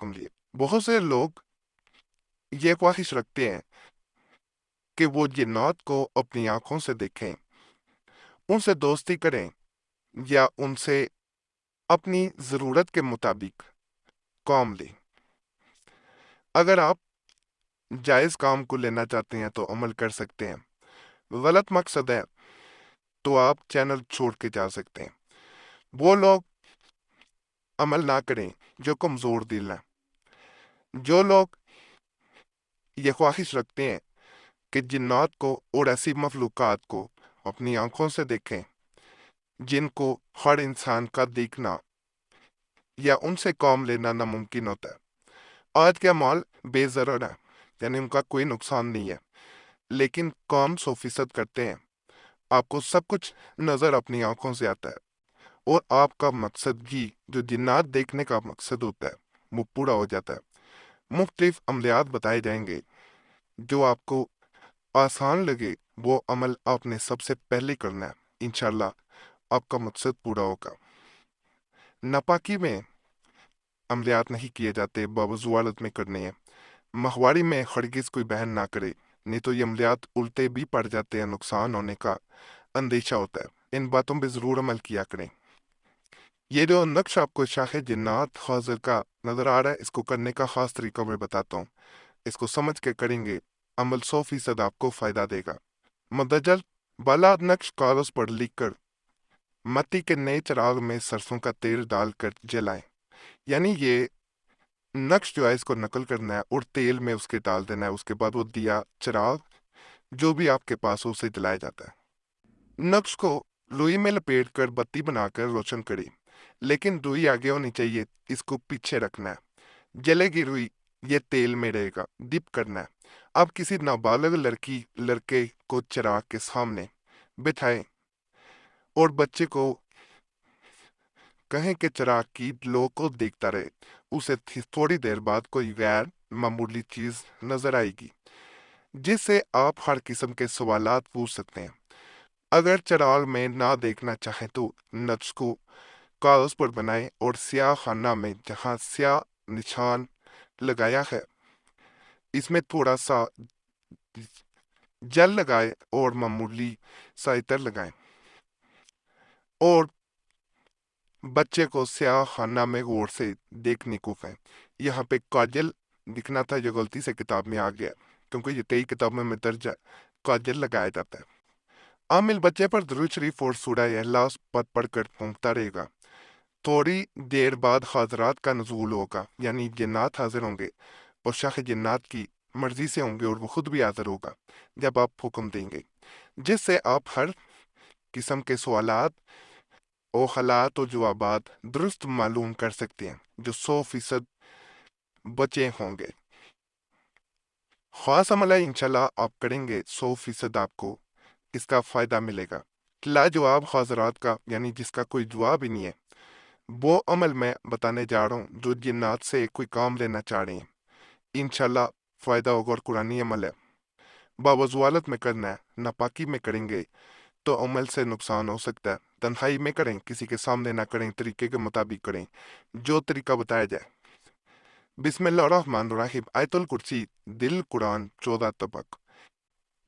حکم دیے۔ بہت سے لوگ یہ خواہش رکھتے ہیں کہ وہ جنات کو اپنی آنکھوں سے دیکھیں، ان سے دوستی کریں یا ان سے اپنی ضرورت کے مطابق کام لیں۔ اگر آپ جائز کام کو لینا چاہتے ہیں تو عمل کر سکتے ہیں، غلط مقصد ہے تو آپ چینل چھوڑ کے جا سکتے ہیں۔ وہ لوگ عمل نہ کریں جو کمزور دل ہیں۔ جو لوگ یہ خواہش رکھتے ہیں کہ جنات کو اور ایسی مخلوقات کو اپنی آنکھوں سے دیکھیں جن کو ہر انسان کا دیکھنا یا ان سے کام لینا ناممکن ہوتا ہے۔ آج کے اعمال بے ضرر ہیں، یعنی ان کا کوئی نقصان نہیں ہے، لیکن کام 100% کرتے ہیں۔ آپ کو سب کچھ نظر اپنی آنکھوں سے آتا ہے اور آپ کا مقصد بھی جو جنات دیکھنے کا مقصد ہوتا ہے وہ پورا ہو جاتا ہے۔ مختلف عملیات بتائے جائیں گے، جو آپ کو آسان لگے وہ عمل آپ نے سب سے پہلے کرنا ہے، انشاءاللہ آپ کا مقصد پورا ہوگا۔ ناپاکی میں عملیات نہیں کیے جاتے، باوضو حالت میں کرنے ہیں۔ ماہواری میں ہرگز کوئی بہن نہ کرے، نہیں تو یہ عملیات الٹے بھی پڑ جاتے ہیں، نقصان ہونے کا اندیشہ ہوتا ہے۔ ان باتوں پہ ضرور عمل کیا کریں۔ یہ جو نقش آپ کو شاخ جنات حاضر کا نظر آ رہا ہے، اس کو کرنے کا خاص طریقہ میں بتاتا ہوں۔ اس کو سمجھ کے کریں گے، عمل 100% آپ کو فائدہ دے گا۔ مدجل بالا نقش کاغذ پر لکھ کر مٹی کے نئے چراغ میں سرسوں کا تیل ڈال کر جلائیں۔ یعنی یہ نقش جو ہے اس کو نقل کرنا ہے اور تیل میں اس کے ڈال دینا ہے، اس کے بعد وہ دیا چراغ جو بھی آپ کے پاس ہو اسے جلایا جاتا ہے۔ نقش کو روئی میں لپیٹ کر بتی بنا کر روشن کریں، لیکن روئی آگے ہونی چاہیے، اس کو پیچھے رکھنا ہے۔ جلے گی روئی یہ تیل میں رہے گا، ڈپ کرنا ہے۔ اب کسی نابالغ لڑکے کو چراغ کے سامنے بٹھائیں اور بچے کو کہیں کہ چراغ کی لو کو دیکھتا رہے۔ اسے تھوڑی دیر بعد کوئی غیر معمولی چیز نظر آئے گی جس سے آپ ہر قسم کے سوالات پوچھ سکتے ہیں۔ اگر چراغ میں نہ دیکھنا چاہیں تو نقش کو کاغذ پر بنائیں اور سیاہ خانہ میں جہاں سیاہ نشان لگایا ہے اس میں تھوڑا سا جل لگائیں اور معمولی سا عطر لگائیں اور بچے کو سیاہ خانہ میں غور سے دیکھنے کو کہیں۔ یہاں پہ کاجل دکھنا تھا، جو غلطی سے کتاب میں آ گیا کیونکہ یہ کئی کتابوں میں درج ہے، کاجل لگایا جاتا ہے۔ عامل بچے پر درود شریف اور سورہ اخلاص پڑھ کر پھونکتا رہے گا۔ تھوڑی دیر بعد حاضرات کا نزول ہوگا، یعنی جنات حاضر ہوں گے اور شاخ جنات کی مرضی سے ہوں گے اور وہ خود بھی حاضر ہوگا جب آپ حکم دیں گے، جس سے آپ ہر قسم کے سوالات اور حالات و جوابات درست معلوم کر سکتے ہیں جو 100% بچے ہوں گے۔ خاص عمل ہے، انشاءاللہ آپ کریں گے 100% آپ کو اس کا فائدہ ملے گا۔ لاجواب حاضرات کا، یعنی جس کا کوئی جواب ہی نہیں ہے، وہ عمل میں بتانے جا رہا ہوں جو جنات سے کوئی کام لینا چاہ رہے ہیں۔ انشاءاللہ فائدہ ہوگا اور قرآنی عمل ہے، باوضو حالت میں کرنا ہے۔ ناپاکی میں کریں گے تو عمل سے نقصان ہو سکتا ہے۔ تنہائی میں کریں، کسی کے سامنے نہ کریں، طریقے کے مطابق کریں جو طریقہ بتایا جائے۔ بسم اللہ الرحمن الرحیم۔ آیت الکرسی دل قرآن 14 طبق۔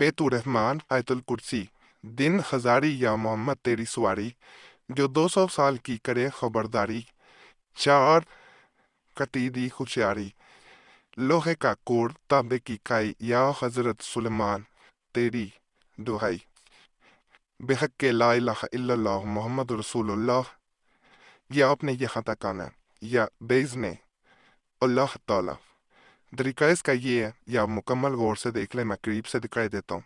بیت الرحمن آیت الکرسی دن ہزاری یا محمد تیری سواری، جو 200 سال کی کرے خبرداری، چار کتیدی ہوشیاری، لوہے کا کوڑ تانبے کی کائی، یا حضرت سلیمان تیری دہائی، بحق کے لا الہ الا اللہ محمد رسول اللہ۔ یہ آپ نے یہاں تک آنا ہے، یا بیزن اللہ تعالیٰ۔ طریقہ اس کا یہ ہے، یا مکمل غور سے دیکھ لیں، میں قریب سے دکھائی دیتا ہوں۔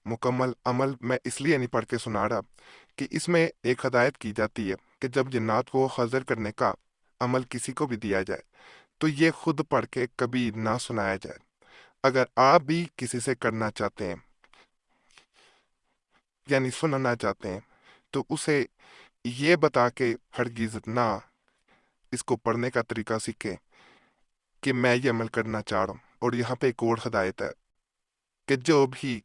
مکمل عمل میں اس لیے نہیں پڑھ کے سنا رہا کہ اس میں ایک ہدایت کی جاتی ہے کہ جب جنات کو حاضر کرنے کا عمل کسی کو بھی دیا جائے تو یہ خود پڑھ کے کبھی نہ سنایا جائے۔ اگر آپ بھی کسی سے کرنا چاہتے ہیں یعنی سننا چاہتے ہیں تو اسے یہ بتا کے ہرگز نہ اس کو پڑھنے کا طریقہ سیکھیں کہ میں یہ عمل کرنا چاہ رہا ہوں۔ اور یہاں پہ ایک اور ہدایت ہے کہ جو بھی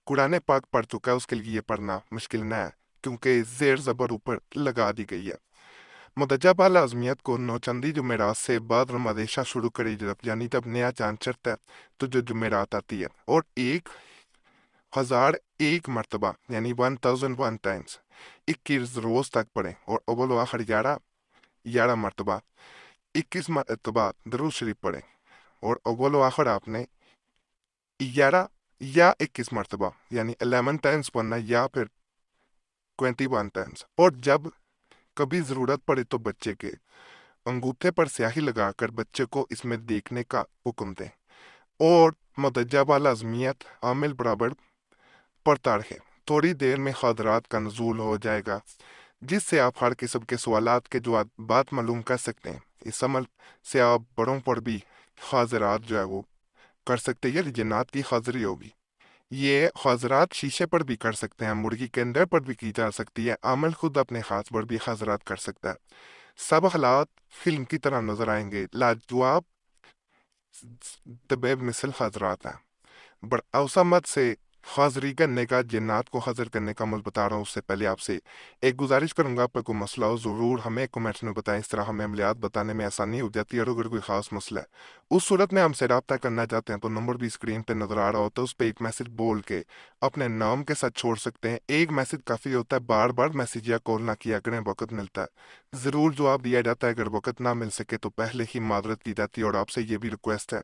قرآن پاک پڑھ چکا ہے اس کے لیے یہ پڑھنا مشکل نہ ہے، کیونکہ زیر زبر اوپر لگا دی گئی ہے۔ مدرجہ بالا ازمیت کو نوچندی جمعرات سے بعد رمادیشہ شروع کری یعنی جب نیا چاند چڑھتا ہے تو جو جمعرات آتی ہے اور 1001 مرتبہ یعنی 1001 ٹائمز 21 روز تک پڑھیں اور اول و آخر 11 مرتبہ 21 مرتبہ درود شریف پڑھیں اور اول و آخر آپ نے 11 یا 21 مرتبہ یعنی 11 ٹائمز پڑھنا یا پھر 21 ٹائمز، اور جب کبھی ضرورت پڑے تو بچے کے انگوٹھے پر سیاہی لگا کر بچے کو اس میں دیکھنے کا حکم دیں اور مدرجہ بالا ازمیت عامل برابر پڑھتا رہے۔ تھوڑی دیر میں حاضرات کا نزول ہو جائے گا جس سے آپ ہر قسم کے سوالات کے جوابات معلوم کر سکتے ہیں۔ اس عمل سے آپ بڑوں پر بھی حاضرات جو ہے وہ کر سکتے ہیں، جنات کی حاضری ہوگی۔ یہ حاضرات شیشے پر بھی کر سکتے ہیں، مرغی کے اندر پر بھی کی جا سکتی ہے، عامل خود اپنے ہاتھ پر بھی حاضرات کر سکتا ہے۔ سب حالات فلم کی طرح نظر آئیں گے، لاجواب طبیب مثل حاضرات ہیں۔ اوسمت سے حاضری کرنے کا، جنات کو حاضر کرنے کا عمل بتا رہا ہوں۔ اس سے پہلے آپ سے ایک گزارش کروں گا، آپ پر کوئی مسئلہ ہو ضرور ہمیں کمنٹس میں بتائیں، اس طرح ہمیں عملیات بتانے میں آسانی ہو جاتی ہے، اور اگر کوئی خاص مسئلہ ہے اس صورت میں ہم سے رابطہ کرنا چاہتے ہیں تو نمبر بھی اسکرین پہ نظر آ رہا ہوتا ہے، اس پہ ایک میسج بول کے اپنے نام کے ساتھ چھوڑ سکتے ہیں۔ ایک میسج کافی ہوتا ہے، بار بار میسج یا کال نہ کیا کریں، وقت ملتا ہے ضرور جواب دیا جاتا ہے، اگر وقت نہ مل سکے تو پہلے ہی معذرت کی جاتی ہے۔ اور آپ سے یہ بھی ریکویسٹ ہے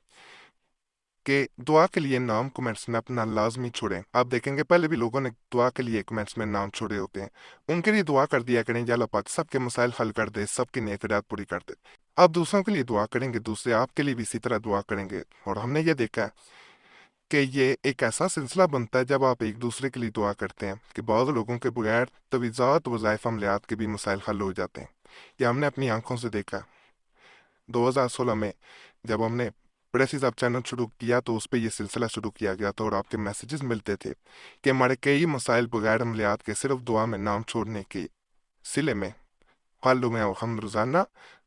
کہ دعا کے لیے نام کمنٹس میں اپنا لازمی چھوڑیں۔ آپ دیکھیں گے پہلے بھی لوگوں نے دعا کے لیے کمنٹس میں نام چھوڑے ہوتے ہیں، ان کے لیے دعا کر دیا کریں، یا اللہ پاک سب کے مسائل حل کر دے، سب کی نیک خیرات پوری کر دے۔ آپ دوسروں کے لیے دعا کریں گے، دوسرے آپ کے لیے بھی اسی طرح دعا کریں گے، اور ہم نے یہ دیکھا ہے کہ یہ ایک ایسا سلسلہ بنتا ہے جب آپ ایک دوسرے کے لیے دعا کرتے ہیں کہ بعض لوگوں کے بغیر تویزات وظائف عملیات کے بھی مسائل حل ہو جاتے ہیں۔ یہ ہم نے اپنی آنکھوں سے دیکھا۔ 2016 میں جب ہم نے پریسز آپ چینل شروع کیا تو اس پہ یہ سلسلہ شروع کیا گیا تھا، اور آپ کے میسیجز ملتے تھے کہ ہمارے کئی مسائل بغیر عملیات کے صرف دعا میں نام چھوڑنے کے سلے میں حل ہوئے ہیں، اور ہم روزانہ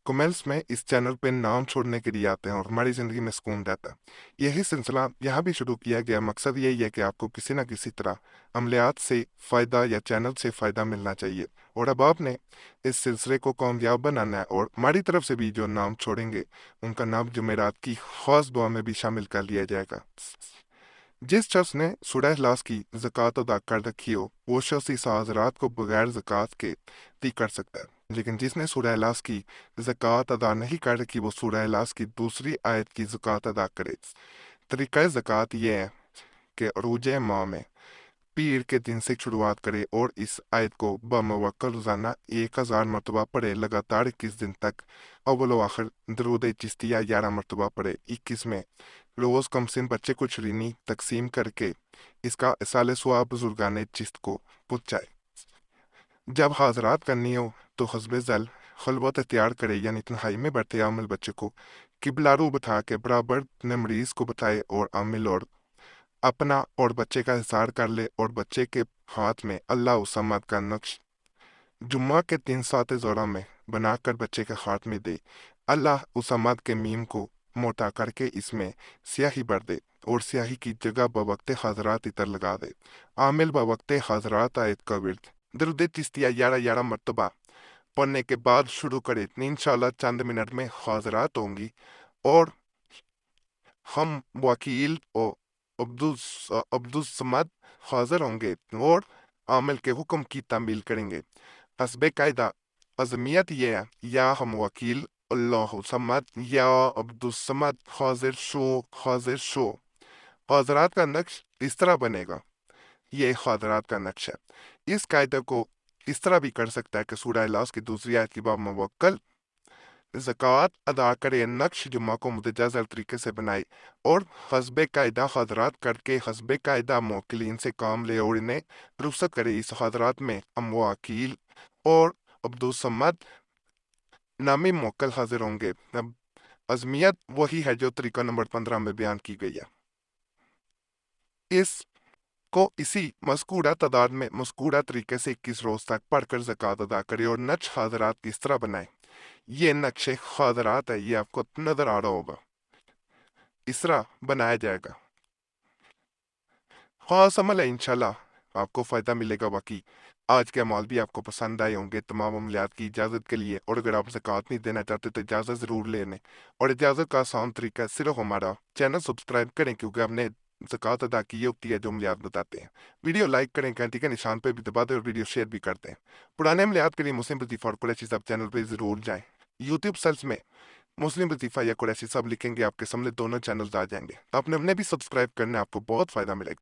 کمنٹس میں اس چینل پہ نام چھوڑنے کے لیے آتے ہیں اور ہماری زندگی میں سکون رہتا ہے۔ یہی سلسلہ یہاں بھی شروع کیا گیا، مقصد یہی ہے کہ آپ کو کسی نہ کسی طرح عملیات سے فائدہ یا چینل سے فائدہ ملنا چاہیے، اور اب آپ نے اس سلسلے کو کامیاب بنانا ہے، اور ہماری طرف سے بھی جو نام چھوڑیں گے ان کا نام جمعرات کی خاص دعا میں بھی شامل کر لیا جائے گا۔ جس شخص نے سورہ اخلاص کی زکوٰۃ ادا کر رکھی ہو وہ شخص اس حاضرات کو بغیر زکوٰۃ کے دی کر سکتا ہے، لیکن جس نے سورہ اخلاص کی زکوٰۃ ادا نہیں کر رکھی وہ سورہ اخلاص کی دوسری آیت کی زکوٰۃ ادا کرے۔ طریقہ زکوٰۃ یہ ہے کہ عروج ماہ میں پیر کے دن سے شروعات کرے اور اس آیت کو بموقع روزانہ 1000 مرتبہ پڑھے، لگاتار 21 دن تک اول و آخر درود چشتیہ 11 مرتبہ پڑھے، 21 میں روز کم سن بچے کو شرینی تقسیم کر کے اس کا اصال ثواب بزرگان چست کو پہنچائے۔ جب حاضرات کرنی ہو تو حسب ذل خلوت اختیار کرے، یعنی تنہائی میں بیٹھے عامل بچے کو قبلہ رو بٹھا کے برابر اپنے مریض کو بتائے، اور عامل اور اپنا اور بچے کا اظہار کر لے، اور بچے کے ہاتھ میں اللہ الصمد کا نقش جمعہ کے 3 ساعت زورہ میں بنا کر بچے کے ہاتھ میں دے۔ اللہ الصمد کے میم کو موٹا کر کے اس میں سیاہی بھر دے اور سیاہی کی جگہ بوقت حاضرات عطر لگا دے۔ عامل بوقت حاضرات آیت کا ورد درود چشتیہ 11 مرتبہ پڑھنے کے بعد شروع کرے، انشاءاللہ چند منٹ میں حاضرات ہوں گی، اور ہم وکیل اور عبدالصمد حاضر ہوں گے اور عامل کے حکم کی تعمیل کریں گے۔ حسب قاعدہ عظمیت یہ ہے، یا ہم وکیل اللہ صمد یا عبدالصمد حاضر شو۔ حاضرات کا نقش اس طرح بنے گا، یہ حاضرات کا نقش ہے۔ اس قاعدے کو اس طرح بھی کر سکتا ہے کہ سورہ اخلاص کی دوسری آیت کی باب موکل زکوٰۃ ادا کرے، نقش جمعہ کو مندرجہ ذیل طریقے سے بنائے اور حسب قاعدہ حاضرات کر کے حسب قاعدہ موکلین سے کام لے اور انہیں رخصت کرے۔ اس حاضرات میں ہم وکیل اور عبدالصمد نامی موکل حاضر ہوں گے۔ اب عظمیت وہی ہے جو طریقہ نمبر 15 میں بیان کی گئی ہے۔ اس کو اسی مذکورہ تعداد میں مذکورہ طریقے سے 21 روز تک پڑھ کر زکوٰۃ ادا کرے، اور نقش حاضرات کس طرح بنائے۔ یہ نقش حاضرات ہے، یہ آپ کو نظر آ رہا ہوگا، اس طرح بنایا جائے گا۔ خاص عمل ہے، انشاءاللہ آپ کو فائدہ ملے گا۔ باقی آج کے اعمال بھی آپ کو پسند آئے ہوں گے تمام عملیات کی اجازت کے لیے، اور اگر آپ زکوٰۃ نہیں دینا چاہتے تو اجازت ضرور لے لیں، اور اجازت کا آسان طریقہ صرف ہمارا چینل سبسکرائب کریں، کیونکہ ہم نے زکوٰۃ ادا کی ہوتی ہے جو عملیات بتاتے ہیں۔ ویڈیو لائک کریں، گھنٹی کے نشان پہ بھی دبا دیں، اور ویڈیو شیئر بھی کر دیں۔ پرانے عملیات کے لیے مسلم وظیفہ اور قریشی صاحب چینل پہ ضرور جائیں۔ یوٹیوب سرچ میں مسلم وظیفہ یا قریشی صاحب لکھیں گے، آپ کے سامنے دونوں چینلز آ جائیں گے۔ آپ نے بھی سبسکرائب کرنا ہے، آپ کو بہت فائدہ ملے گا۔